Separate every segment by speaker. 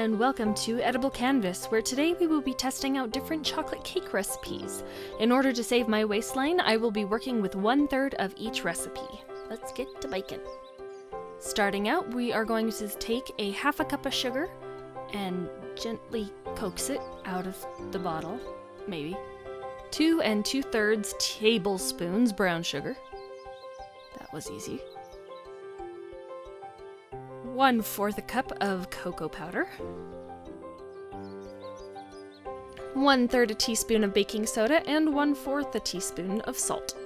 Speaker 1: and welcome to Edible Canvas, where today we will be testing out different chocolate cake recipes. In order to save my waistline, I will be working with 1/3 of each recipe. Let's get to baking. Starting out, we are going to take a 1/2 cup of sugar and gently coax it out of the bottle, maybe. 2 2/3 tablespoons brown sugar. That was easy. 1/4 a cup of cocoa powder, 1/3 a teaspoon of baking soda, and 1/4 a teaspoon of salt.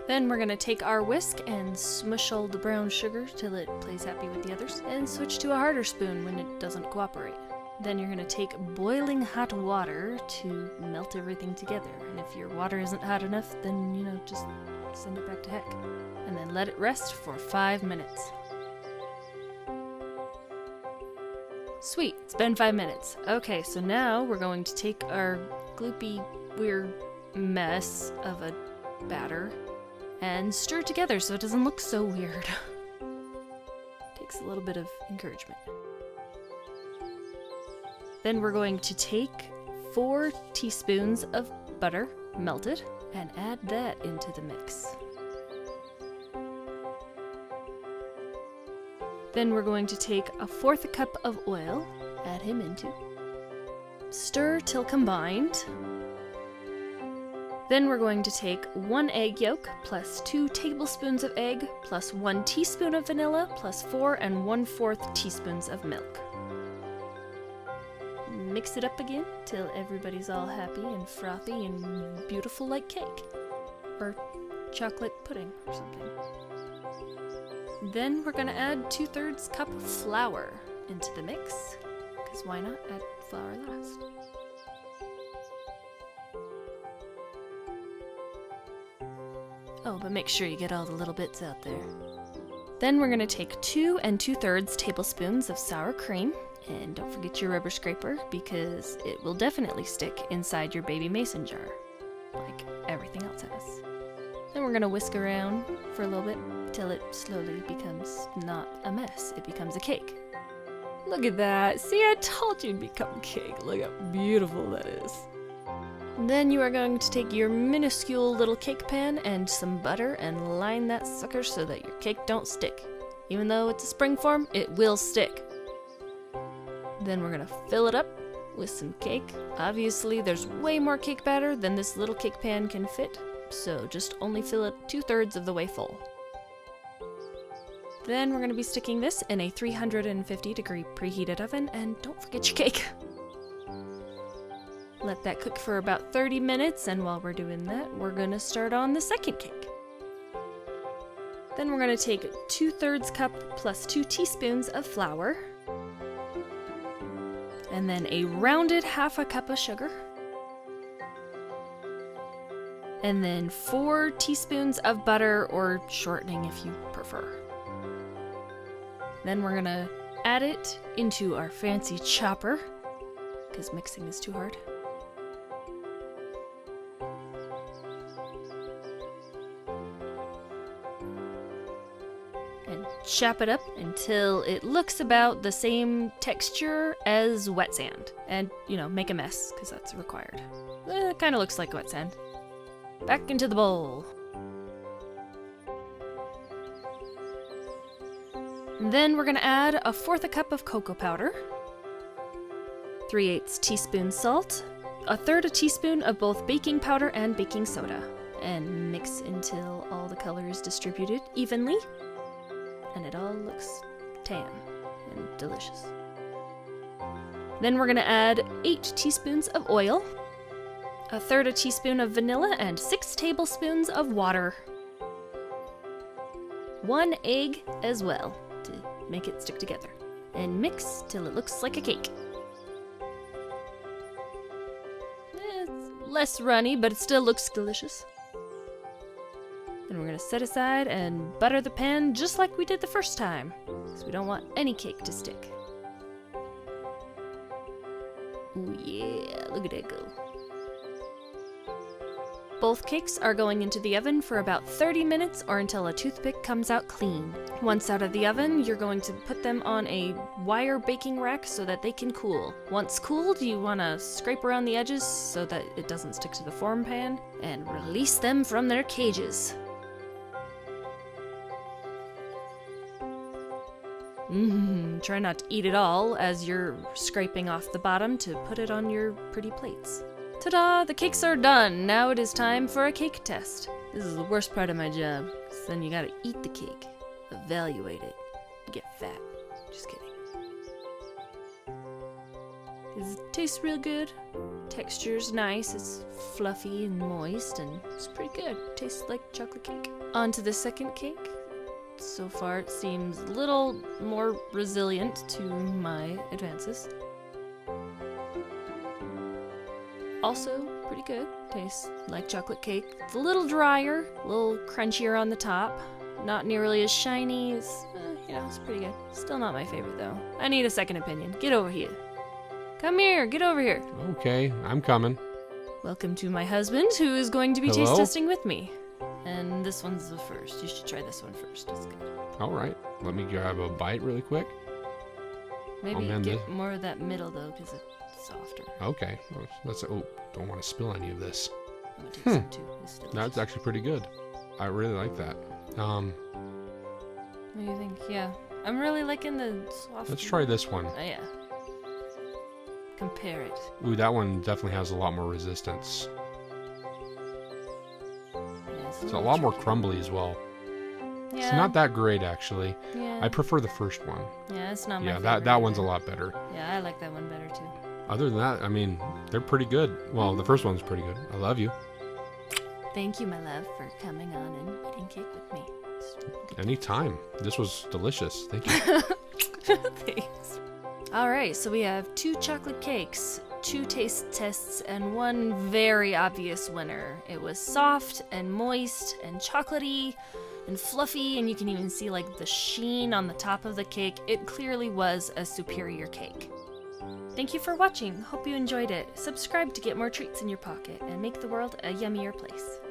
Speaker 1: Then we're going to take our whisk and smush all the brown sugar till it plays happy with the others, and switch to a harder spoon when it doesn't cooperate. Then you're going to take boiling hot water to melt everything together, and if your water isn't hot enough, then, just send it back to heck. And then let it rest for 5 minutes. Sweet, it's been 5 minutes. Okay, so now we're going to take our gloopy, weird mess of a batter and stir it together so it doesn't look so weird. Takes a little bit of encouragement. Then we're going to take 4 teaspoons of butter, melted, and add that into the mix. Then we're going to take 1/4 a cup of oil, add him into. Stir till combined. Then we're going to take 1 egg yolk plus 2 tablespoons of egg plus 1 teaspoon of vanilla plus 4 1/4 teaspoons of milk. Mix it up again till everybody's all happy and frothy and beautiful like cake. Or chocolate pudding or something. Then we're going to add 2/3 cup of flour into the mix, because why not add flour last? Oh, but make sure you get all the little bits out there. Then we're going to take 2 2/3 tablespoons of sour cream, and don't forget your rubber scraper, because it will definitely stick inside your baby mason jar, like everything else has. Then we're going to whisk around for a little bit till it slowly becomes not a mess, it becomes a cake. Look at that! See, I told you it'd become cake. Look how beautiful that is. Then you are going to take your minuscule little cake pan and some butter and line that sucker so that your cake don't stick. Even though it's a spring form, it will stick. Then we're going to fill it up with some cake. Obviously, there's way more cake batter than this little cake pan can fit, so just only fill it 2/3 of the way full. Then we're going to be sticking this in a 350-degree preheated oven, and don't forget your cake. Let that cook for about 30 minutes, and while we're doing that, we're going to start on the second cake. Then we're going to take 2/3 cup plus 2 teaspoons of flour, and then a rounded 1/2 cup of sugar, and then 4 teaspoons of butter or shortening if you prefer. Then we're gonna add it into our fancy chopper, because mixing is too hard. And chop it up until it looks about the same texture as wet sand. And, make a mess, because that's required. It kind of looks like wet sand. Back into the bowl. Then we're going to add 1/4 a cup of cocoa powder, 3/8 teaspoon salt, 1/3 a teaspoon of both baking powder and baking soda, and mix until all the color is distributed evenly, and it all looks tan and delicious. Then we're going to add 8 teaspoons of oil, 1/3 a teaspoon of vanilla, and 6 tablespoons of water. 1 egg as well, to make it stick together, and mix till it looks like a cake. It's less runny, but it still looks delicious. Then we're going to set aside and butter the pan just like we did the first time, because we don't want any cake to stick. Ooh yeah, look at that go. Both cakes are going into the oven for about 30 minutes or until a toothpick comes out clean. Once out of the oven, you're going to put them on a wire baking rack so that they can cool. Once cooled, you want to scrape around the edges so that it doesn't stick to the form pan and release them from their cages. Try not to eat it all as you're scraping off the bottom to put it on your pretty plates. Ta-da! The cakes are done! Now it is time for a cake test. This is the worst part of my job, because then you gotta eat the cake, evaluate it, get fat. Just kidding. It tastes real good. Texture's nice, it's fluffy and moist, and it's pretty good. Tastes like chocolate cake. On to the second cake. So far it seems a little more resilient to my advances. Also pretty good. Tastes like chocolate cake. It's a little drier, a little crunchier on the top. Not nearly as shiny. It's pretty good. Still not my favorite though. I need a second opinion. Get over here. Come here, get over here.
Speaker 2: Okay, I'm coming.
Speaker 1: Welcome to my husband, who is going to be
Speaker 2: Hello?
Speaker 1: taste testing with me. And this one's the first. You should try this one first. It's good.
Speaker 2: All right, let me grab a bite really quick.
Speaker 1: Maybe
Speaker 2: man,
Speaker 1: get more of that middle though, because it's softer.
Speaker 2: Okay, don't want to spill any of this.
Speaker 1: I'm gonna take some too. It's delicious.
Speaker 2: That's actually pretty good. I really like that.
Speaker 1: What do you think? Yeah, I'm really liking the soft.
Speaker 2: Let's try this one.
Speaker 1: Oh yeah. Compare it.
Speaker 2: Ooh, that one definitely has a lot more resistance.
Speaker 1: Yeah,
Speaker 2: It's a lot more crumbly as well.
Speaker 1: Yeah.
Speaker 2: It's not that great actually.
Speaker 1: Yeah.
Speaker 2: I prefer the first one.
Speaker 1: Yeah, it's not my
Speaker 2: Yeah,
Speaker 1: favorite
Speaker 2: that one's a
Speaker 1: either.
Speaker 2: lot better.
Speaker 1: Yeah, I like that one better too.
Speaker 2: Other than that, I mean, they're pretty good. Well, the first one's pretty good. I love you.
Speaker 1: Thank you, my love, for coming on and eating cake with me. It's good.
Speaker 2: Anytime. This was delicious. Thank you.
Speaker 1: Thanks. Alright, so we have 2 chocolate cakes, 2 taste tests, and 1 very obvious winner. It was soft and moist and chocolatey and fluffy, and you can even see like the sheen on the top of the cake. It clearly was a superior cake. Thank you for watching. Hope you enjoyed it. Subscribe to get more treats in your pocket and make the world a yummier place.